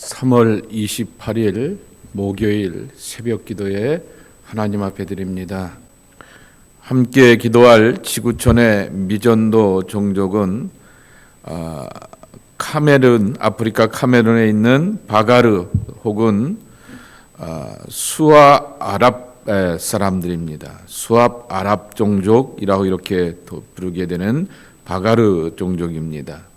3월 28일 목요일 새벽 기도에 하나님 앞에 드립니다. 함께 기도할 지구촌의 미전도 종족은 아프리카 카메룬에 있는 바가르 혹은 수아 아랍 사람들입니다. 수압 아랍 종족이라고 이렇게 부르게 되는 바가르 종족입니다.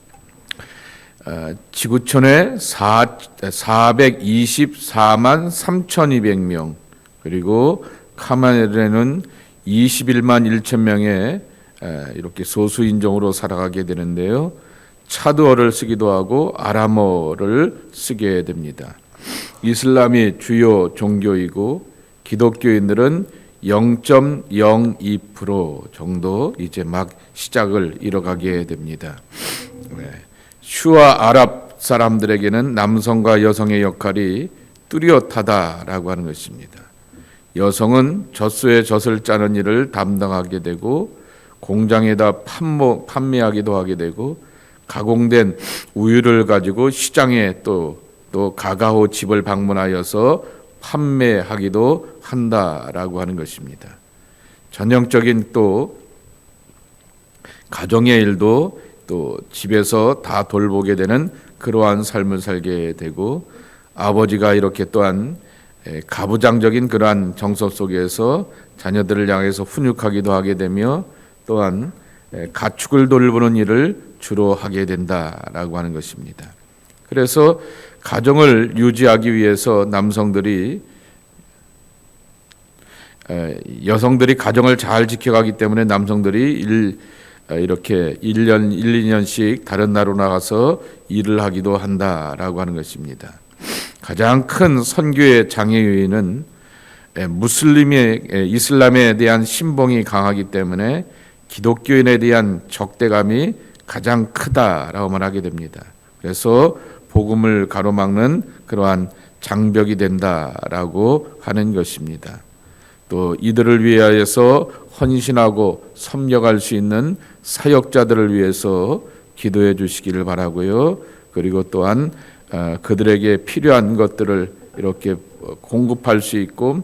지구촌에 424만 3,200명, 그리고 카메룬에는 21만 1천 명의 이렇게 소수인종으로 살아가게 되는데요. 차드어를 쓰기도 하고 아람어를 쓰게 됩니다. 이슬람이 주요 종교이고 기독교인들은 0.02% 정도 이제 막 시작을 이뤄가게 됩니다. 슈아 아랍 사람들에게는 남성과 여성의 역할이 뚜렷하다라고 하는 것입니다. 여성은 젖소에 젖을 짜는 일을 담당하게 되고 공장에다 판매하기도 하게 되고 가공된 우유를 가지고 시장에 또 가가오 집을 방문하여서 판매하기도 한다라고 하는 것입니다. 전형적인 또 가정의 일도 또 집에서 다 돌보게 되는 그러한 삶을 살게 되고, 아버지가 이렇게 또한 가부장적인 그러한 정서 속에서 자녀들을 향해서 훈육하기도 하게 되며 또한 가축을 돌보는 일을 주로 하게 된다라고 하는 것입니다. 그래서 가정을 유지하기 위해서 여성들이 가정을 잘 지켜가기 때문에 남성들이 이렇게 1년, 2년씩 다른 나라로 나가서 일을 하기도 한다라고 하는 것입니다. 가장 큰 선교의 장애 요인은 이슬람에 대한 신봉이 강하기 때문에 기독교인에 대한 적대감이 가장 크다라고 말하게 됩니다. 그래서 복음을 가로막는 그러한 장벽이 된다라고 하는 것입니다. 또 이들을 위하여서 헌신하고 섭력할 수 있는 사역자들을 위해서 기도해 주시기를 바라고요. 그리고 또한 그들에게 필요한 것들을 이렇게 공급할 수 있고,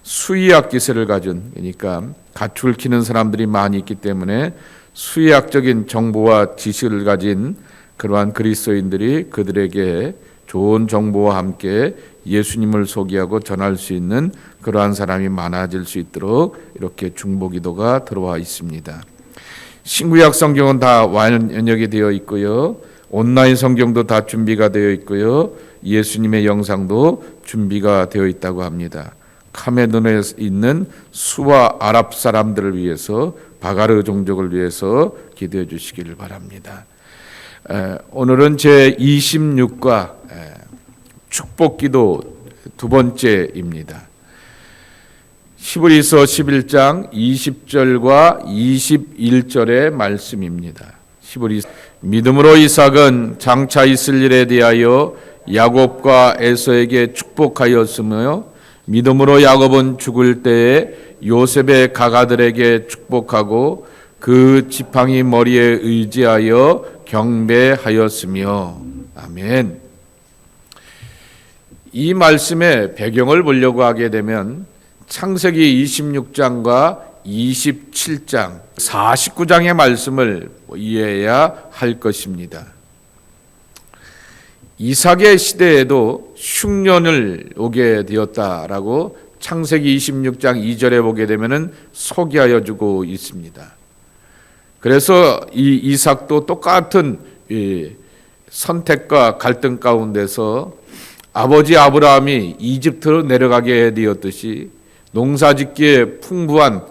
수의학 기술을 가진, 그러니까 가축을 키우는 사람들이 많이 있기 때문에 수의학적인 정보와 지식을 가진 그러한 그리스도인들이 그들에게 좋은 정보와 함께 예수님을 소개하고 전할 수 있는 그러한 사람이 많아질 수 있도록 이렇게 중보기도가 들어와 있습니다. 신구약 성경은 다 완역이 되어 있고요. 온라인 성경도 다 준비가 되어 있고요. 예수님의 영상도 준비가 되어 있다고 합니다. 카메룬에 있는 수아 아랍 사람들을 위해서, 바가르 종족을 위해서 기도해 주시기를 바랍니다. 오늘은 제26과 축복기도 두 번째입니다. 히브리서 11장 20절과 21절의 말씀입니다. 믿음으로 이삭은 장차 있을 일에 대하여 야곱과 에서에게 축복하였으며, 믿음으로 야곱은 죽을 때에 요셉의 가가들에게 축복하고 그 지팡이 머리에 의지하여 경배하였으며. 아멘. 이 말씀의 배경을 보려고 하게 되면 창세기 26장과 27장, 49장의 말씀을 이해해야 할 것입니다. 이삭의 시대에도 흉년을 오게 되었다라고 창세기 26장 2절에 보게 되면은 소개하여 주고 있습니다. 그래서 이 이삭도 똑같은 선택과 갈등 가운데서 아버지 아브라함이 이집트로 내려가게 되었듯이 농사짓기에 풍부한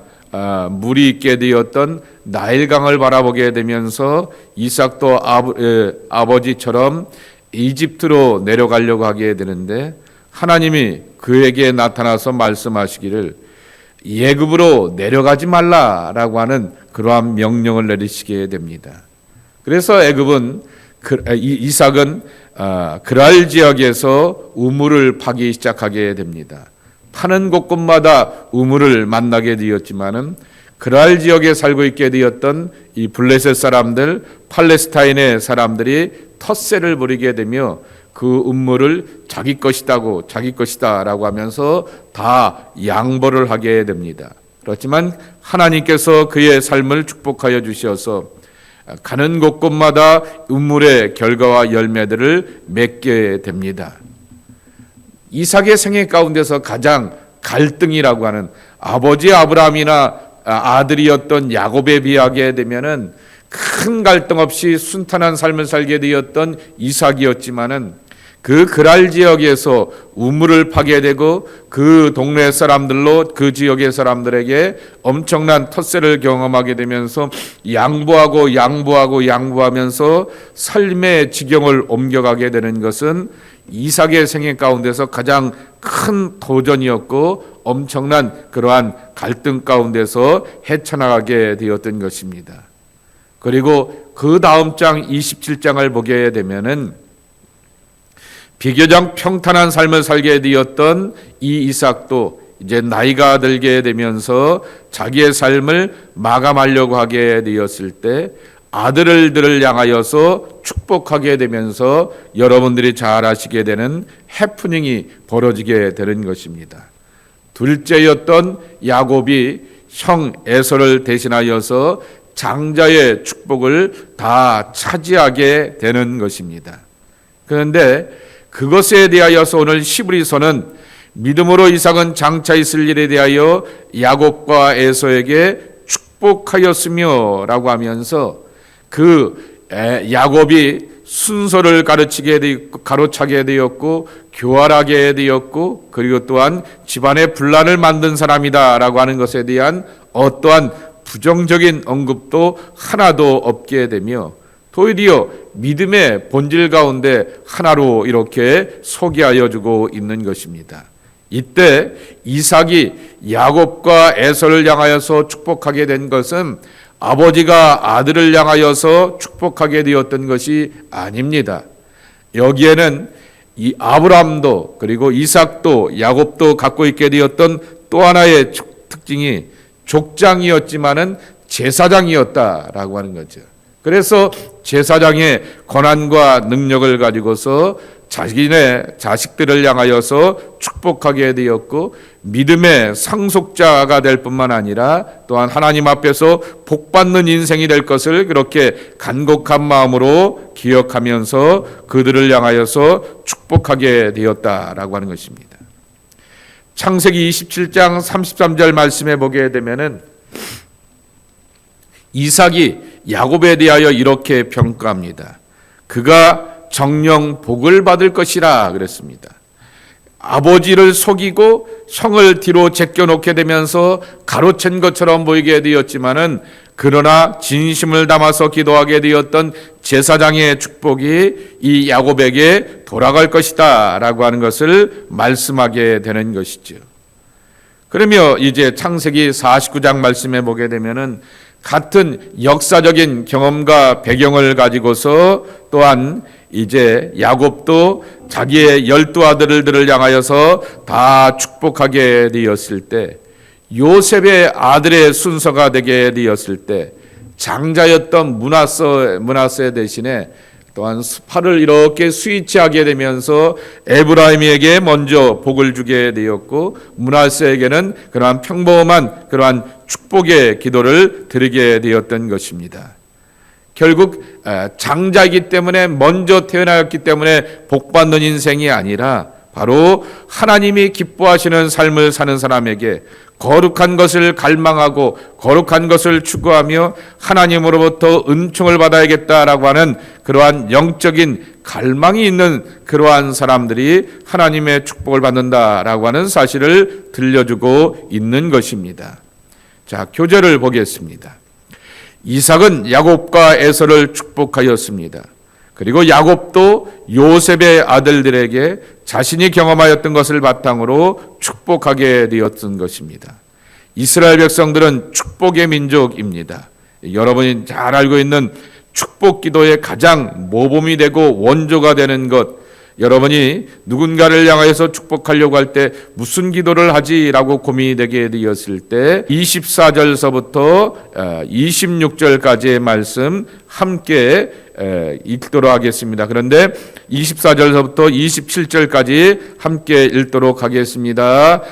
물이 있게 되었던 나일강을 바라보게 되면서 이삭도 아버지처럼 이집트로 내려가려고 하게 되는데, 하나님이 그에게 나타나서 말씀하시기를 예굽으로 내려가지 말라라고 하는 그러한 명령을 내리시게 됩니다. 그래서 이삭은 그랄 지역에서 우물을 파기 시작하게 됩니다. 파는 곳곳마다 우물을 만나게 되었지만은 그랄 지역에 살고 있게 되었던 이 블레셋 사람들, 팔레스타인의 사람들이 텃세를 부리게 되며 그 음물을 자기 것이다라고 하면서 다 양보를 하게 됩니다. 그렇지만 하나님께서 그의 삶을 축복하여 주셔서 가는 곳곳마다 음물의 결과와 열매들을 맺게 됩니다. 이삭의 생애 가운데서 가장 갈등이라고 하는, 아버지 아브라함이나 아들이었던 야곱에 비하게 되면은 큰 갈등 없이 순탄한 삶을 살게 되었던 이삭이었지만은 그 그랄 지역에서 우물을 파게 되고 그 동네 사람들로 그 지역의 사람들에게 엄청난 텃세를 경험하게 되면서 양보하면서 삶의 지경을 옮겨가게 되는 것은 이삭의 생애 가운데서 가장 큰 도전이었고 엄청난 그러한 갈등 가운데서 헤쳐나가게 되었던 것입니다. 그리고 그 다음 장 27장을 보게 되면은 비교적 평탄한 삶을 살게 되었던 이 이삭도 이제 나이가 들게 되면서 자기의 삶을 마감하려고 하게 되었을 때 아들들을 향하여서 축복하게 되면서 여러분들이 잘 아시게 되는 해프닝이 벌어지게 되는 것입니다. 둘째였던 야곱이 형 에서를 대신하여서 장자의 축복을 다 차지하게 되는 것입니다. 그런데 그것에 대하여서 오늘 히브리서는 믿음으로 이삭은 장차 있을 일에 대하여 야곱과 에서에게 축복하였으며 라고 하면서 그 야곱이 순서를 가로차게 되었고 교활하게 되었고 그리고 또한 집안에 분란을 만든 사람이다 라고 하는 것에 대한 어떠한 부정적인 언급도 하나도 없게 되며 도리어 믿음의 본질 가운데 하나로 이렇게 소개하여 주고 있는 것입니다. 이때 이삭이 야곱과 에서를 향하여서 축복하게 된 것은 아버지가 아들을 향하여서 축복하게 되었던 것이 아닙니다. 여기에는 이 아브라함도 그리고 이삭도 야곱도 갖고 있게 되었던 또 하나의 특징이 족장이었지만은 제사장이었다라고 하는 거죠. 그래서 제사장의 권한과 능력을 가지고서 자신의 자식들을 향하여서 축복하게 되었고 믿음의 상속자가 될 뿐만 아니라 또한 하나님 앞에서 복받는 인생이 될 것을 그렇게 간곡한 마음으로 기억하면서 그들을 향하여서 축복하게 되었다라고 하는 것입니다. 창세기 27장 33절 말씀에 보게 되면은 이삭이 야곱에 대하여 이렇게 평가합니다. 그가 정령 복을 받을 것이라 그랬습니다. 아버지를 속이고 형을 뒤로 제껴놓게 되면서 가로챈 것처럼 보이게 되었지만은 그러나 진심을 담아서 기도하게 되었던 제사장의 축복이 이 야곱에게 돌아갈 것이다 라고 하는 것을 말씀하게 되는 것이죠. 그러며 이제 창세기 49장 말씀에 보게 되면은 같은 역사적인 경험과 배경을 가지고서 또한 이제 야곱도 자기의 12아들들을 향하여서 다 축복하게 되었을 때 요셉의 아들의 순서가 되게 되었을 때 장자였던 므낫세 대신에 또한 팔을 이렇게 스위치하게 되면서 에브라임에게 먼저 복을 주게 되었고 므낫세에게는 그러한 평범한 그러한 축복의 기도를 드리게 되었던 것입니다. 결국 장자이기 때문에 먼저 태어났기 때문에 복받는 인생이 아니라 바로 하나님이 기뻐하시는 삶을 사는 사람에게 거룩한 것을 갈망하고 거룩한 것을 추구하며 하나님으로부터 은총을 받아야겠다라고 하는 그러한 영적인 갈망이 있는 그러한 사람들이 하나님의 축복을 받는다라고 하는 사실을 들려주고 있는 것입니다. 자, 교절을 보겠습니다. 이삭은 야곱과 에서를 축복하였습니다. 그리고 야곱도 요셉의 아들들에게 자신이 경험하였던 것을 바탕으로 축복하게 되었던 것입니다. 이스라엘 백성들은 축복의 민족입니다. 여러분이 잘 알고 있는 축복 기도의 가장 모범이 되고 원조가 되는 것, 여러분이 누군가를 향해서 축복하려고 할 때 무슨 기도를 하지라고 고민이 되게 되었을 때 24절서부터 26절까지의 말씀 함께 읽도록 하겠습니다. 그런데 24절서부터 27절까지 함께 읽도록 하겠습니다.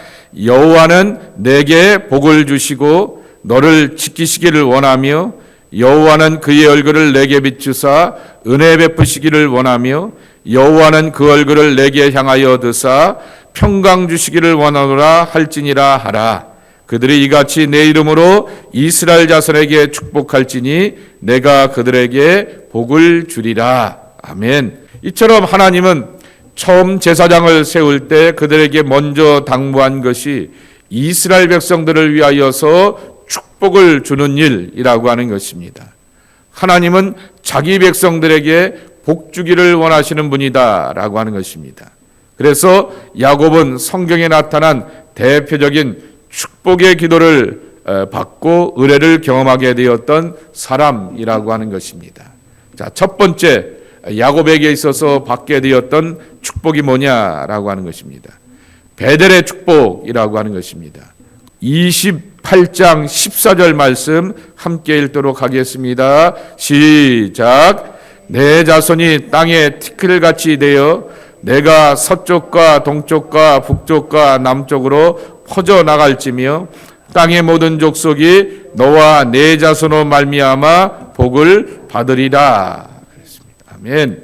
여호와는 내게 복을 주시고 너를 지키시기를 원하며 여호와는 그의 얼굴을 내게 비추사 은혜 베푸시기를 원하며 여호와는 그 얼굴을 내게 향하여 드사 평강 주시기를 원하노라 할지니라 하라. 그들이 이같이 내 이름으로 이스라엘 자손에게 축복할지니 내가 그들에게 복을 주리라. 아멘. 이처럼 하나님은 처음 제사장을 세울 때 그들에게 먼저 당부한 것이 이스라엘 백성들을 위하여서 축복을 주는 일이라고 하는 것입니다. 하나님은 자기 백성들에게 복 주기를 원하시는 분이다라고 하는 것입니다. 그래서 야곱은 성경에 나타난 대표적인 축복의 기도를 받고 은혜를 경험하게 되었던 사람이라고 하는 것입니다. 자, 첫 번째 야곱에게 있어서 받게 되었던 축복이 뭐냐라고 하는 것입니다. 베델의 축복이라고 하는 것입니다. 28장 14절 말씀 함께 읽도록 하겠습니다. 시작. 내 자손이 땅에 티끌같이 되어 내가 서쪽과 동쪽과 북쪽과 남쪽으로 퍼져나갈지며 땅의 모든 족속이 너와 내 자손으로 말미암아 복을 받으리라. 그랬습니다. 아멘.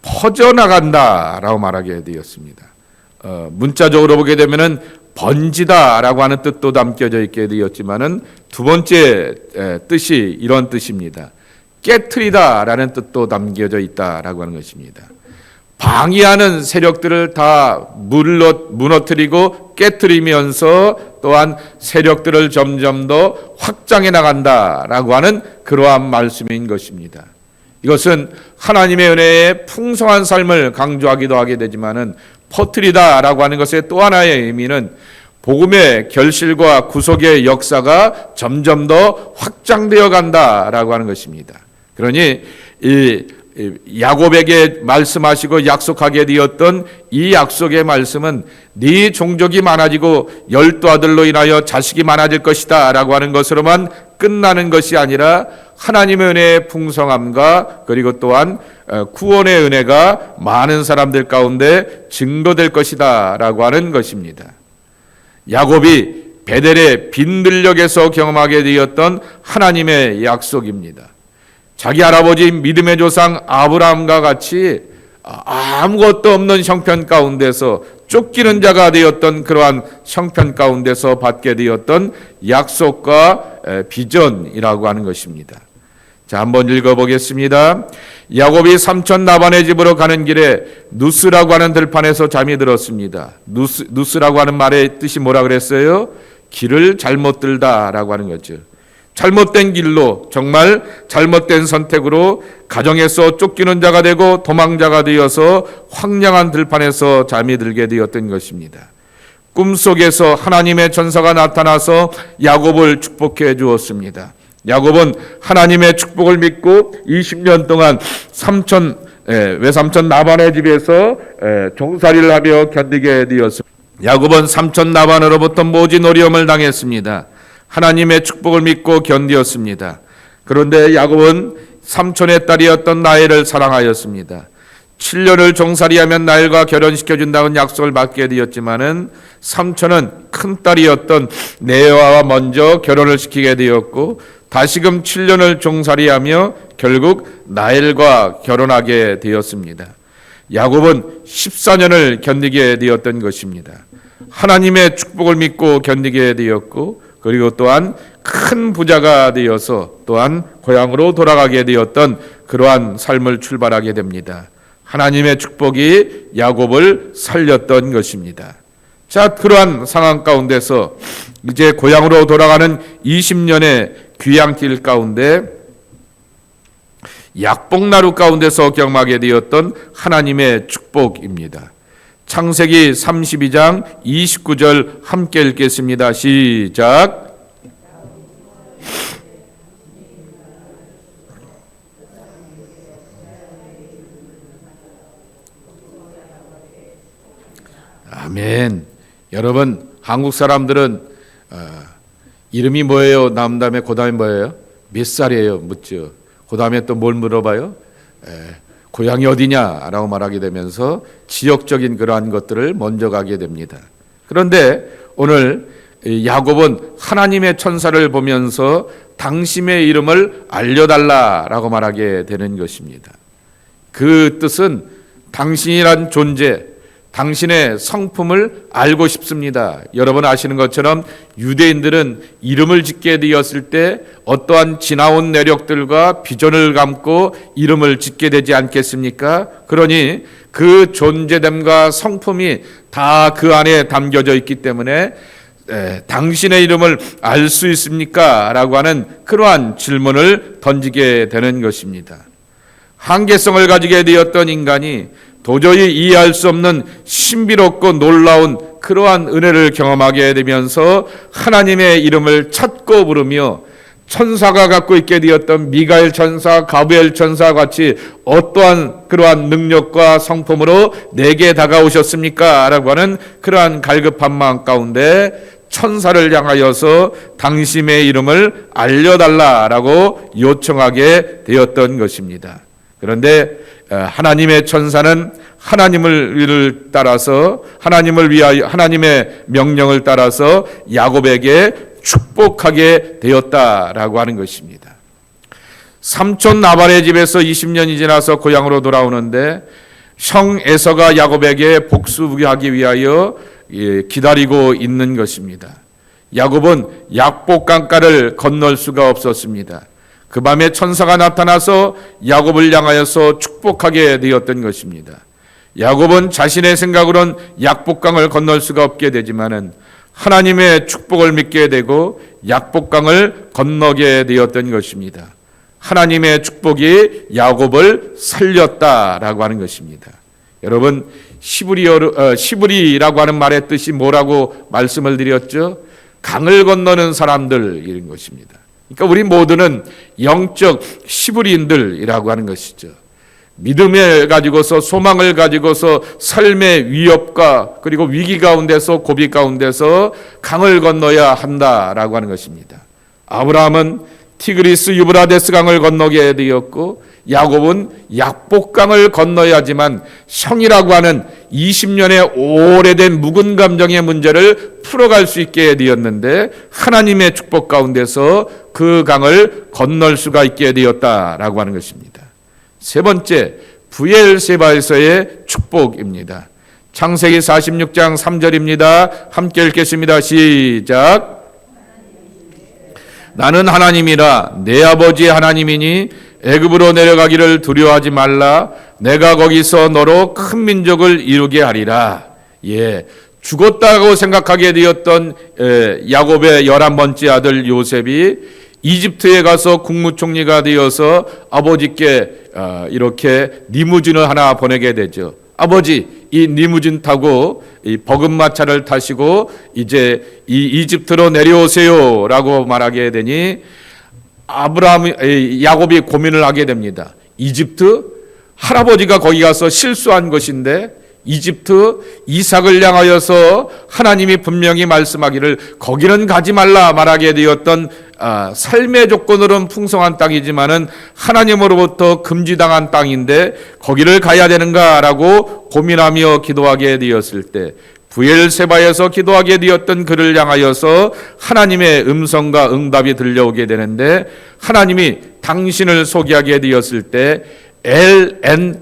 퍼져나간다라고 말하게 되었습니다. 문자적으로 보게 되면은 번지다라고 하는 뜻도 담겨져 있게 되었지만은 두 번째 뜻이 이런 뜻입니다. 깨트리다라는 뜻도 담겨져 있다라고 하는 것입니다. 방해하는 세력들을 다 무너뜨리고 깨트리면서 또한 세력들을 점점 더 확장해 나간다라고 하는 그러한 말씀인 것입니다. 이것은 하나님의 은혜의 풍성한 삶을 강조하기도 하게 되지만은 퍼뜨리다라고 하는 것의 또 하나의 의미는 복음의 결실과 구속의 역사가 점점 더 확장되어 간다라고 하는 것입니다. 그러니 이 야곱에게 말씀하시고 약속하게 되었던 이 약속의 말씀은 네 종족이 많아지고 12아들로 인하여 자식이 많아질 것이다 라고 하는 것으로만 끝나는 것이 아니라 하나님의 은혜의 풍성함과 그리고 또한 구원의 은혜가 많은 사람들 가운데 증거될 것이다 라고 하는 것입니다. 야곱이 베델의 빈들녘에서 경험하게 되었던 하나님의 약속입니다. 자기 할아버지 믿음의 조상 아브라함과 같이 아무것도 없는 형편 가운데서 쫓기는 자가 되었던 그러한 형편 가운데서 받게 되었던 약속과 비전이라고 하는 것입니다. 자, 한번 읽어보겠습니다. 야곱이 삼촌 라반의 집으로 가는 길에 누스라고 하는 들판에서 잠이 들었습니다. 누스라고 하는 말의 뜻이 뭐라 그랬어요? 길을 잘못 들다라고 하는 거죠. 잘못된 길로, 정말 잘못된 선택으로 가정에서 쫓기는 자가 되고 도망자가 되어서 황량한 들판에서 잠이 들게 되었던 것입니다. 꿈속에서 하나님의 전사가 나타나서 야곱을 축복해 주었습니다. 야곱은 하나님의 축복을 믿고 20년 동안 외삼촌 라반의 집에서 종살이를 하며 견디게 되었습니다. 야곱은 삼촌 라반으로부터 모진 어려움을 당했습니다. 하나님의 축복을 믿고 견디었습니다. 그런데 야곱은 삼촌의 딸이었던 라헬을 사랑하였습니다. 7년을 종살이하면 라헬과 결혼시켜준다는 약속을 받게 되었지만은 삼촌은 큰 딸이었던 레아와 먼저 결혼을 시키게 되었고 다시금 7년을 종살이하며 결국 라헬과 결혼하게 되었습니다. 야곱은 14년을 견디게 되었던 것입니다. 하나님의 축복을 믿고 견디게 되었고 그리고 또한 큰 부자가 되어서 또한 고향으로 돌아가게 되었던 그러한 삶을 출발하게 됩니다. 하나님의 축복이 야곱을 살렸던 것입니다. 자, 그러한 상황 가운데서 이제 고향으로 돌아가는 20년의 귀향길 가운데 약복나루 가운데서 경험하게 되었던 하나님의 축복입니다. 창세기 32장 29절 함께 읽겠습니다. 시작. 아멘. 여러분, 한국 사람들은 이름이 뭐예요? 남 다음에 그 다음에 뭐예요? 몇 살이에요? 묻죠. 그 다음에 또 뭘 물어봐요? 고향이 어디냐라고 말하게 되면서 지역적인 그러한 것들을 먼저 가게 됩니다. 그런데 오늘 야곱은 하나님의 천사를 보면서 당신의 이름을 알려달라라고 말하게 되는 것입니다. 그 뜻은 당신이란 존재, 당신의 성품을 알고 싶습니다. 여러분 아시는 것처럼 유대인들은 이름을 짓게 되었을 때 어떠한 지나온 내력들과 비전을 담고 이름을 짓게 되지 않겠습니까? 그러니 그 존재됨과 성품이 다 그 안에 담겨져 있기 때문에 당신의 이름을 알 수 있습니까? 라고 하는 그러한 질문을 던지게 되는 것입니다. 한계성을 가지게 되었던 인간이 도저히 이해할 수 없는 신비롭고 놀라운 그러한 은혜를 경험하게 되면서 하나님의 이름을 찾고 부르며 천사가 갖고 있게 되었던 미가엘 천사, 가브리엘 천사 같이 어떠한 그러한 능력과 성품으로 내게 다가오셨습니까? 라고 하는 그러한 갈급한 마음 가운데 천사를 향하여서 당신의 이름을 알려달라라고 요청하게 되었던 것입니다. 그런데 하나님의 천사는 하나님을 따라서 하나님을 위하여 하나님의 명령을 따라서 야곱에게 축복하게 되었다라고 하는 것입니다. 삼촌 나발의 집에서 20년이 지나서 고향으로 돌아오는데 형 에서가 야곱에게 복수하기 위하여 기다리고 있는 것입니다. 야곱은 약복강가를 건널 수가 없었습니다. 그 밤에 천사가 나타나서 야곱을 향하여서 축복하게 되었던 것입니다. 야곱은 자신의 생각으로는 약복강을 건널 수가 없게 되지만은 하나님의 축복을 믿게 되고 약복강을 건너게 되었던 것입니다. 하나님의 축복이 야곱을 살렸다라고 하는 것입니다. 여러분, 시브리라고 하는 말의 뜻이 뭐라고 말씀을 드렸죠? 강을 건너는 사람들 이런 것입니다. 그러니까 우리 모두는 영적 시브리인들이라고 하는 것이죠. 믿음을 가지고서 소망을 가지고서 삶의 위협과 그리고 위기 가운데서 고비 가운데서 강을 건너야 한다라고 하는 것입니다. 아브라함은 티그리스 유브라데스 강을 건너게 되었고 야곱은 약복강을 건너야지만 형이라고 하는 20년의 오래된 묵은 감정의 문제를 풀어갈 수 있게 되었는데 하나님의 축복 가운데서 그 강을 건널 수가 있게 되었다라고 하는 것입니다. 세 번째, 브엘세바에서의 축복입니다. 창세기 46장 3절입니다. 함께 읽겠습니다. 시작. 나는 하나님이라 내 아버지의 하나님이니 애굽으로 내려가기를 두려워하지 말라. 내가 거기서 너로 큰 민족을 이루게 하리라. 죽었다고 생각하게 되었던 야곱의 11번째 아들 요셉이 이집트에 가서 국무총리가 되어서 아버지께 이렇게 리무진을 하나 보내게 되죠. 아버지, 이 리무진 타고 이 버금마차를 타시고 이제 이 이집트로 내려오세요라고 말하게 되니 야곱이 고민을 하게 됩니다. 이집트? 할아버지가 거기 가서 실수한 것인데 이집트 이삭을 향하여서 하나님이 분명히 말씀하기를 거기는 가지 말라 말하게 되었던 삶의 조건으로는 풍성한 땅이지만은 하나님으로부터 금지당한 땅인데 거기를 가야 되는가라고 고민하며 기도하게 되었을 때 브엘세바에서 기도하게 되었던 그를 향하여서 하나님의 음성과 응답이 들려오게 되는데 하나님이 당신을 소개하게 되었을 때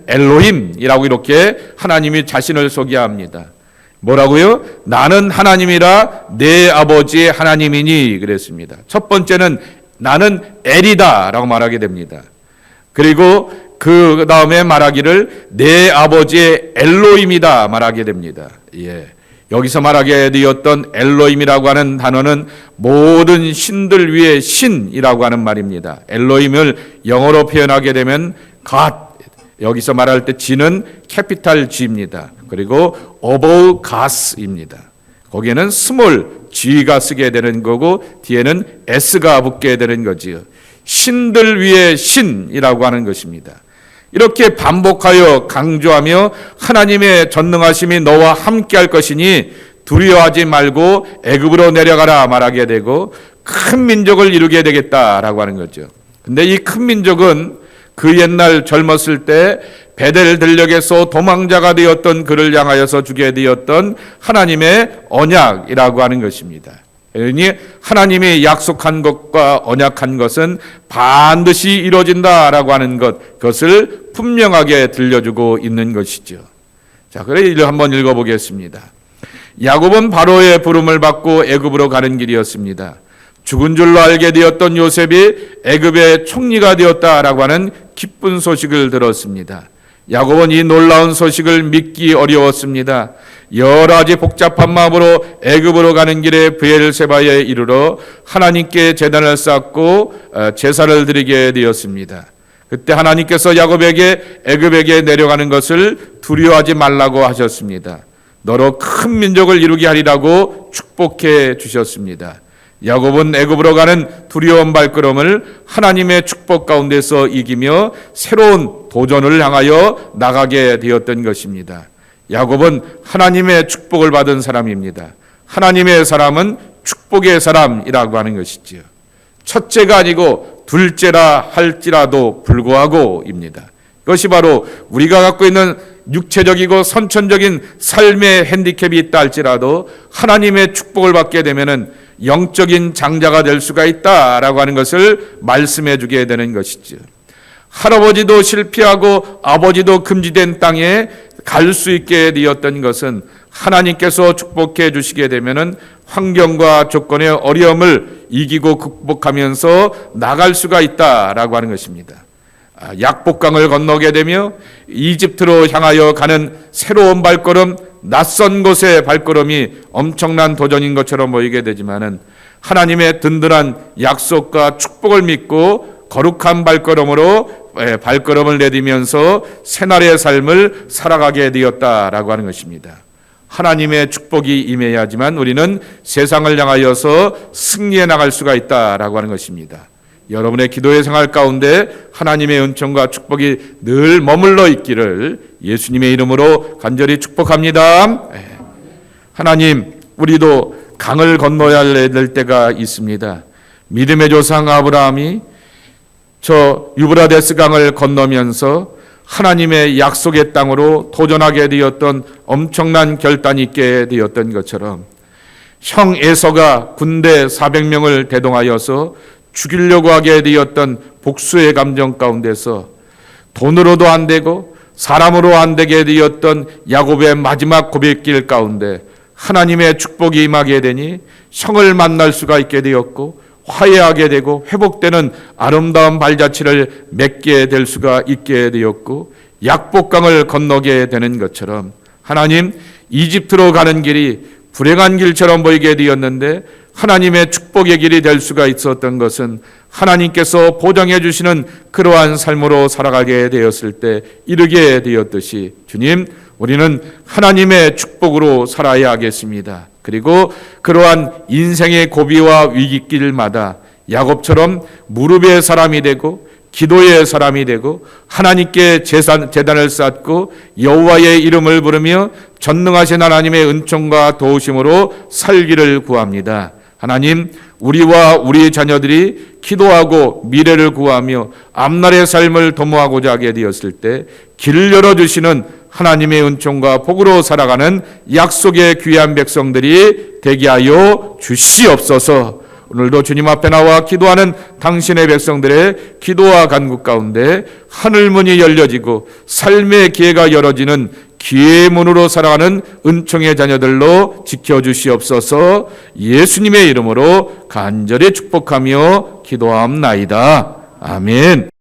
엘로힘이라고 이렇게 하나님이 자신을 소개합니다. 뭐라고요? 나는 하나님이라 내 아버지의 하나님이니 그랬습니다. 첫 번째는 나는 엘이다라고 말하게 됩니다. 그리고 그 다음에 말하기를 내 아버지의 엘로힘이다 말하게 됩니다. 여기서 말하게 되었던 엘로힘이라고 하는 단어는 모든 신들 위에 신이라고 하는 말입니다. 엘로힘을 영어로 표현하게 되면 God, 여기서 말할 때 G는 캐피탈 G입니다. 그리고 above Gods입니다. 거기에는 스몰 G가 쓰게 되는 거고 뒤에는 S가 붙게 되는 거지요. 신들 위에 신이라고 하는 것입니다. 이렇게 반복하여 강조하며 하나님의 전능하심이 너와 함께할 것이니 두려워하지 말고 애굽으로 내려가라 말하게 되고 큰 민족을 이루게 되겠다라고 하는 거죠. 근데 이 큰 민족은 그 옛날 젊었을 때 베델 들녘에서 도망자가 되었던 그를 향하여서 주게 되었던 하나님의 언약이라고 하는 것입니다. 그러니 하나님이 약속한 것과 언약한 것은 반드시 이루어진다라고 하는 것, 그것을 분명하게 들려주고 있는 것이죠. 자, 그래 이를 한번 읽어보겠습니다. 야곱은 바로의 부름을 받고 애굽으로 가는 길이었습니다. 죽은 줄로 알게 되었던 요셉이 애굽의 총리가 되었다라고 하는 기쁜 소식을 들었습니다. 야곱은 이 놀라운 소식을 믿기 어려웠습니다. 여러 가지 복잡한 마음으로 애굽으로 가는 길에 브엘세바에 이르러 하나님께 제단을 쌓고 제사를 드리게 되었습니다. 그때 하나님께서 야곱에게 애굽에게 내려가는 것을 두려워하지 말라고 하셨습니다. 너로 큰 민족을 이루게 하리라고 축복해 주셨습니다. 야곱은 애굽으로 가는 두려운 발걸음을 하나님의 축복 가운데서 이기며 새로운 도전을 향하여 나가게 되었던 것입니다. 야곱은 하나님의 축복을 받은 사람입니다. 하나님의 사람은 축복의 사람이라고 하는 것이지요. 첫째가 아니고 둘째라 할지라도 불구하고입니다. 그것이 바로 우리가 갖고 있는 육체적이고 선천적인 삶의 핸디캡이 있다 할지라도 하나님의 축복을 받게 되면은 영적인 장자가 될 수가 있다라고 하는 것을 말씀해 주게 되는 것이죠. 할아버지도 실패하고 아버지도 금지된 땅에 갈 수 있게 되었던 것은 하나님께서 축복해 주시게 되면은 환경과 조건의 어려움을 이기고 극복하면서 나갈 수가 있다라고 하는 것입니다. 약복강을 건너게 되며 이집트로 향하여 가는 새로운 발걸음, 낯선 곳의 발걸음이 엄청난 도전인 것처럼 보이게 되지만은 하나님의 든든한 약속과 축복을 믿고 거룩한 발걸음으로 발걸음을 내디면서 새날의 삶을 살아가게 되었다라고 하는 것입니다. 하나님의 축복이 임해야지만 우리는 세상을 향하여서 승리해 나갈 수가 있다라고 하는 것입니다. 여러분의 기도의 생활 가운데 하나님의 은총과 축복이 늘 머물러 있기를 예수님의 이름으로 간절히 축복합니다. 하나님, 우리도 강을 건너야 될 때가 있습니다. 믿음의 조상 아브라함이 저 유브라데스 강을 건너면서 하나님의 약속의 땅으로 도전하게 되었던 엄청난 결단이 있게 되었던 것처럼 형 에서가 군대 400명을 대동하여서 죽이려고 하게 되었던 복수의 감정 가운데서 돈으로도 안 되고 사람으로 안 되게 되었던 야곱의 마지막 고백길 가운데 하나님의 축복이 임하게 되니 형을 만날 수가 있게 되었고 화해하게 되고 회복되는 아름다운 발자취를 맺게 될 수가 있게 되었고 약복강을 건너게 되는 것처럼 하나님, 이집트로 가는 길이 불행한 길처럼 보이게 되었는데 하나님의 축복의 길이 될 수가 있었던 것은 하나님께서 보장해 주시는 그러한 삶으로 살아가게 되었을 때 이르게 되었듯이 주님, 우리는 하나님의 축복으로 살아야 하겠습니다. 그리고 그러한 인생의 고비와 위기길마다 야곱처럼 무릎의 사람이 되고 기도의 사람이 되고 하나님께 제단을 쌓고 여호와의 이름을 부르며 전능하신 하나님의 은총과 도우심으로 살기를 구합니다. 하나님, 우리와 우리 자녀들이 기도하고 미래를 구하며 앞날의 삶을 도모하고자 하게 되었을 때 길을 열어주시는 하나님의 은총과 복으로 살아가는 약속의 귀한 백성들이 되게 하여 주시옵소서. 오늘도 주님 앞에 나와 기도하는 당신의 백성들의 기도와 간구 가운데 하늘문이 열려지고 삶의 기회가 열어지는 기회의 문으로 살아가는 은총의 자녀들로 지켜주시옵소서. 예수님의 이름으로 간절히 축복하며 기도하옵나이다. 아멘.